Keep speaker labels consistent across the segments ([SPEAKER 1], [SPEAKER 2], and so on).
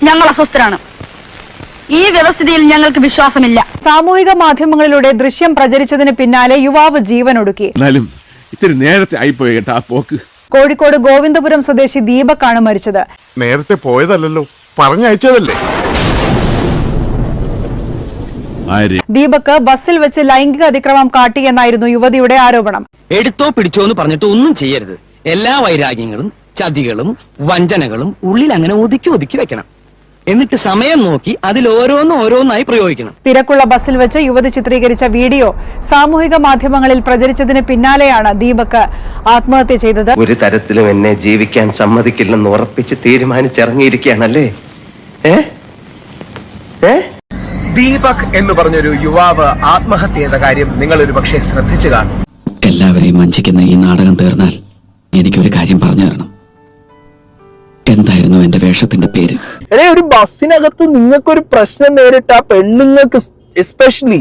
[SPEAKER 1] ഞങ്ങൾ അസ്വസ്ഥരാണ്. ഈ വ്യവസ്ഥിതിയിൽ ഞങ്ങൾക്ക് വിശ്വാസമില്ല.
[SPEAKER 2] സാമൂഹിക മാധ്യമങ്ങളിലൂടെ ദൃശ്യം പ്രചരിച്ചതിന് പിന്നാലെ യുവാവ് ജീവനൊടുക്കി.
[SPEAKER 3] ഇത്തിരി നേരത്തെ ആയിപ്പോയി കേട്ടോ ആ പോക്ക്.
[SPEAKER 2] കോഴിക്കോട് ഗോവിന്ദപുരം സ്വദേശി ദീപക്കാണ് മരിച്ചത്.
[SPEAKER 3] നേരത്തെ പോയതല്ലോ, പറഞ്ഞയച്ചതല്ലേ.
[SPEAKER 2] ദീപക് ബസ്സിൽ വെച്ച് ലൈംഗിക അതിക്രമം കാട്ടിയെന്നായിരുന്നു യുവതിയുടെ ആരോപണം.
[SPEAKER 4] എടുത്തോ പിടിച്ചോ എന്ന് പറഞ്ഞിട്ട് ഒന്നും ചെയ്യരുത്. എല്ലാ വൈരാഗ്യങ്ങളും ചതികളും വഞ്ചനകളും ഉള്ളിൽ അങ്ങനെ ഒതുക്കി ഒതുക്കി വെക്കണം. എന്നിട്ട് സമയം നോക്കി അതിൽ ഓരോന്നായി പ്രയോഗിക്കണം.
[SPEAKER 2] തിരക്കുള്ള ബസ്സിൽ വെച്ച് യുവതി ചിത്രീകരിച്ച വീഡിയോ സാമൂഹിക മാധ്യമങ്ങളിൽ പ്രചരിച്ചതിന് പിന്നാലെയാണ് ദീപക് ആത്മഹത്യ ചെയ്തത്.
[SPEAKER 5] ഒരു തരത്തിലും എന്നെ ജീവിക്കാൻ സമ്മതിക്കില്ലെന്ന് ഉറപ്പിച്ച് തീരുമാനിച്ചിറങ്ങിയിരിക്കുകയാണല്ലേ.
[SPEAKER 6] ദീപക് എന്ന് പറഞ്ഞൊരു യുവാവ് ആത്മഹത്യ ചെയ്ത കാര്യം നിങ്ങൾ ഒരു പക്ഷേ ശ്രദ്ധിച്ചു കാണും.
[SPEAKER 7] എല്ലാവരെയും വഞ്ചിക്കുന്ന ഈ നാടകം തീർന്നാൽ എനിക്കൊരു കാര്യം പറഞ്ഞു തരണം. എന്തായിരുന്നു എന്റെ വേഷത്തിന്റെ പേര്?
[SPEAKER 8] ഒരു ബസ്സിനകത്ത് നിങ്ങൾക്കൊരു പ്രശ്നം നേരിട്ട പെണ്ണുങ്ങൾക്ക് എസ്പെഷ്യലി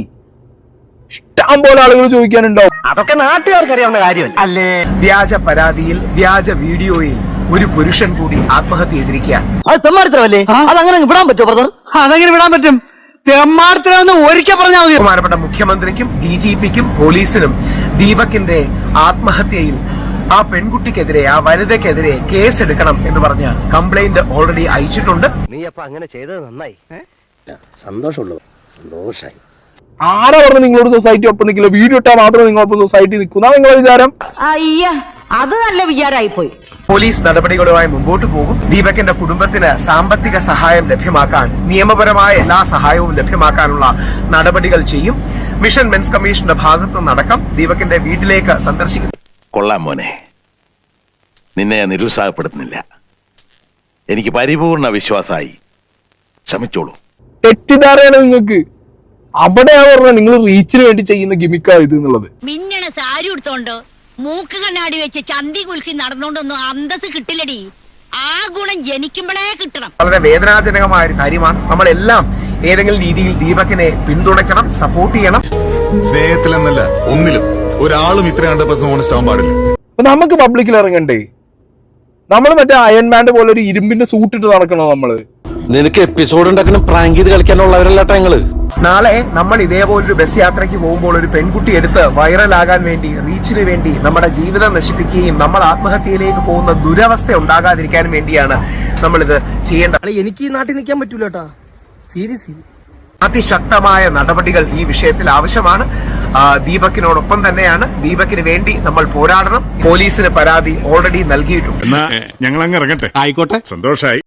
[SPEAKER 8] ഇഷ്ടം പോലെ ആളുകൾ ചോദിക്കാനുണ്ടാവും.
[SPEAKER 4] അതൊക്കെ നാട്ടുകാർക്ക് അറിയാവുന്ന കാര്യമല്ല അല്ലേ?
[SPEAKER 6] വ്യാജ പരാതിയിൽ വ്യാജ വീഡിയോയിൽ ഒരു പുരുഷൻ കൂടി ആത്മഹത്യ ചെയ്തിരിക്കുകയാണ്.
[SPEAKER 4] അത് തെമ്മാടിത്തരമല്ലേ? അതങ്ങനെ വിടാൻ പറ്റുമോ ബ്രദർ? അതെങ്ങനെ വിടാൻ പറ്റും? തെമ്മാടിത്തരമെന്ന് ഒരിക്കൽ പറഞ്ഞാൽ മതി.
[SPEAKER 6] ബഹുമാനപ്പെട്ട മുഖ്യമന്ത്രിക്കും DGPക്കും പോലീസിനും ദീപകിന്റെ ആത്മഹത്യയിൽ ആ പെൺകുട്ടിക്കെതിരെ ആ വനിതയ്ക്കെതിരെ കേസെടുക്കണം എന്ന് പറഞ്ഞ് കംപ്ലൈന്റ് ഓൾറെഡി അയച്ചിട്ടുണ്ട്.
[SPEAKER 5] നീ അപ്പൊ അങ്ങനെ ചെയ്തത് നന്നായി. സന്തോഷായി.
[SPEAKER 8] ആരാ പറഞ്ഞു നിങ്ങളോട് സൊസൈറ്റി ഒപ്പം നിൽക്കില്ല? വീഡിയോ ഇട്ടാൽ മാത്രമേ നിങ്ങളൊപ്പം സൊസൈറ്റി നിൽക്കുന്ന നിങ്ങളുടെ വിചാരം?
[SPEAKER 1] അത് നല്ല വിചാരമായിപ്പോയി.
[SPEAKER 6] പോലീസ് നടപടികളുമായി മുമ്പോട്ട് പോകും. ദീപകിന്റെ കുടുംബത്തിന് സാമ്പത്തിക സഹായം ലഭ്യമാക്കാൻ, നിയമപരമായ എല്ലാ സഹായവും ലഭ്യമാക്കാനുള്ള നടപടികൾ ചെയ്യും. മിഷൻ മെൻസ് കമ്മീഷന്റെ ഭാഗത്തു നിന്നടക്കം ദീപകിന്റെ വീട്ടിലേക്ക് സന്ദർശിക്കും.
[SPEAKER 9] കൊള്ളാം മോനെ, നിന്നെ ഞാൻ നിരുത്സാഹപ്പെടുത്തുന്നില്ല. എനിക്ക് പരിപൂർണ വിശ്വാസമായി. ക്ഷമിച്ചോളൂ.
[SPEAKER 8] തെറ്റിദ്ധാരയാണ് നിങ്ങൾക്ക്. അവിടെയാ പറഞ്ഞ നിങ്ങൾ റീച്ചിന് വേണ്ടി ചെയ്യുന്ന ഗിമിക്കാ ഇത് എന്നുള്ളത്.
[SPEAKER 1] മിന്നണ സാരി എടുത്തോണ്ട് മൂക്ക് കണ്ണാടി വെച്ച് ചന്തി കുലുക്കി നടന്നോണ്ടൊന്നും അന്തസ് കിട്ടില്ലടി. ആ ഗുണം ജനിക്കുമ്പോഴേ കിട്ടണം.
[SPEAKER 6] വളരെ വേദനാജനകമായ ഒരു കാര്യമാണ്. നമ്മളെല്ലാം ഏതെങ്കിലും രീതിയിൽ ദീപകിനെ പിന്തുണയ്ക്കണം, സപ്പോർട്ട് ചെയ്യണം.
[SPEAKER 3] സ്നേഹത്തിലെന്നല്ല ഒന്നിലും ഒരാളും ഇത്ര 100% ഓണസ്റ്റ് ആവാൻ പാടില്ല.
[SPEAKER 8] അപ്പൊ നമുക്ക് പബ്ലിക്കിൽ ഇറങ്ങണ്ടേ? നമ്മൾ മറ്റേ അയൺമാന്റെ പോലെ ഒരു ഇരുമ്പിന്റെ സൂട്ട് ഇട്ട് നടക്കണോ നമ്മള്?
[SPEAKER 5] നിനക്ക് എപ്പിസോഡ് ഉണ്ടാക്കണം, പ്രാങ്ക് ചെയ്ത് കളിക്കാനുള്ളവരല്ലാട്ടാ ഞങ്ങള്.
[SPEAKER 6] നാളെ നമ്മൾ ഇതേപോലൊരു ബസ് യാത്രയ്ക്ക് പോകുമ്പോൾ ഒരു പെൺകുട്ടി എടുത്ത് വൈറലാകാൻ വേണ്ടി, റീച്ചിന് വേണ്ടി നമ്മുടെ ജീവിതം നശിപ്പിക്കുകയും നമ്മൾ ആത്മഹത്യയിലേക്ക് പോകുന്ന ദുരവസ്ഥ ഉണ്ടാകാതിരിക്കാൻ വേണ്ടിയാണ് നമ്മളിത് ചെയ്യേണ്ടത്.
[SPEAKER 4] എനിക്ക് ഈ നാട്ടിൽ നിൽക്കാൻ പറ്റൂലട്ടാ. സീരിയസ്ലി
[SPEAKER 6] അതിശക്തമായ നടപടികൾ ഈ വിഷയത്തിൽ ആവശ്യമാണ്. ദീപകിനോടൊപ്പം തന്നെയാണ്. ദീപകിന് വേണ്ടി നമ്മൾ പോരാടണം. പോലീസിന് പരാതി ഓൾറെഡി നൽകിയിട്ടുണ്ട്.
[SPEAKER 3] ഞങ്ങൾ അങ്ങ് ഇറങ്ങട്ടെ. ആയിക്കോട്ടെ, സന്തോഷായി.